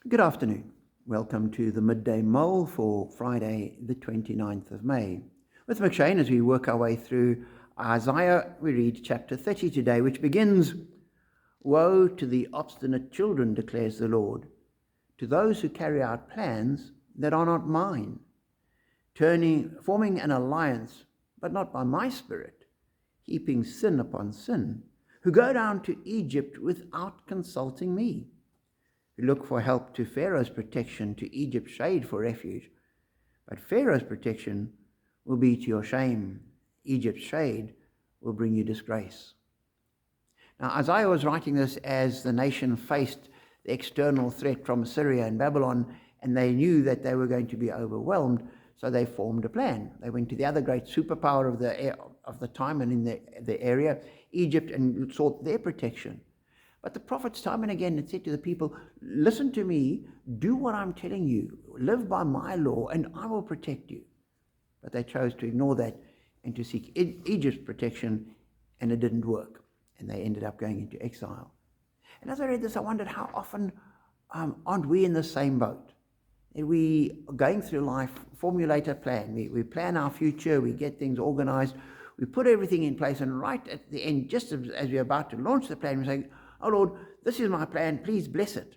Good afternoon. Welcome to the Midday Mull for Friday, the 29th of May. With McShane, as we work our way through Isaiah, we read chapter 30 today, which begins, "Woe to the obstinate children, declares the Lord, to those who carry out plans that are not mine, forming an alliance, but not by my spirit, heaping sin upon sin, who go down to Egypt without consulting me, who look for help to Pharaoh's protection, to Egypt's shade for refuge. But Pharaoh's protection will be to your shame. Egypt's shade will bring you disgrace." Now, Isaiah was writing this as the nation faced the external threat from Syria and Babylon, and they knew that they were going to be overwhelmed, so they formed a plan. They went to the other great superpower of the time and in the area, Egypt, and sought their protection. But the prophets time and again had said to the people, listen to me, do what I'm telling you, live by my law, and I will protect you. But they chose to ignore that and to seek Egypt's protection, and it didn't work. And they ended up going into exile. And as I read this, I wondered how often aren't we in the same boat? And we are going through life, formulate a plan. We plan our future, we get things organized, we put everything in place, and right at the end, just as we're about to launch the plan, we say, "Oh Lord, this is my plan, please bless it."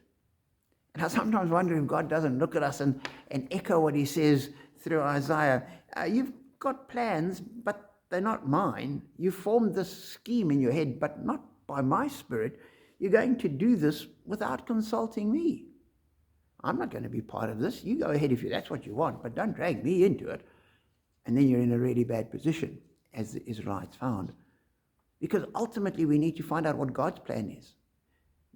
And I sometimes wonder if God doesn't look at us and echo what he says through Isaiah. You've got plans, but they're not mine. You formed this scheme in your head, but not by my spirit. You're going to do this without consulting me. I'm not going to be part of this. You go ahead if that's what you want, but don't drag me into it. And then you're in a really bad position, as the Israelites found. Because ultimately we need to find out what God's plan is.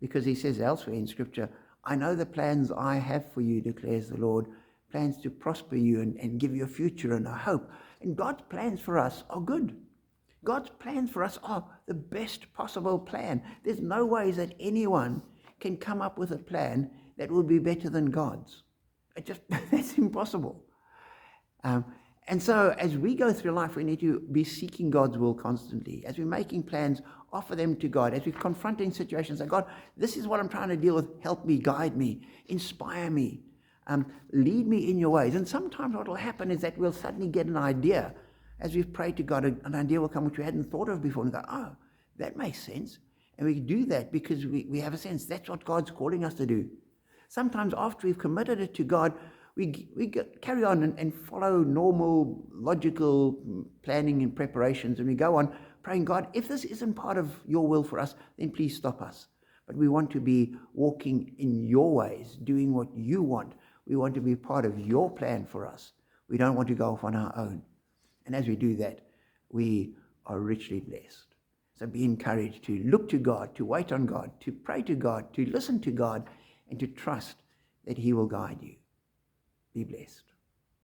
Because he says elsewhere in Scripture, "I know the plans I have for you, declares the Lord, plans to prosper you and give you a future and a hope." And God's plans for us are good. God's plans for us are the best possible plan. There's no ways that anyone can come up with a plan that will be better than God's. That's impossible. And so as we go through life, we need to be seeking God's will constantly. As we're making plans, offer them to God. As we're confronting situations, say, "God, this is what I'm trying to deal with. Help me, guide me, inspire me, lead me in your ways." And sometimes what will happen is that we'll suddenly get an idea. As we've prayed to God, an idea will come which we hadn't thought of before, and go, "Oh, that makes sense." And we do that because we have a sense that's what God's calling us to do. Sometimes after we've committed it to God, we carry on and follow normal, logical planning and preparations, and we go on praying, "God, if this isn't part of your will for us, then please stop us." But we want to be walking in your ways, doing what you want. We want to be part of your plan for us. We don't want to go off on our own. And as we do that, we are richly blessed. So be encouraged to look to God, to wait on God, to pray to God, to listen to God, and to trust that he will guide you. Be blessed.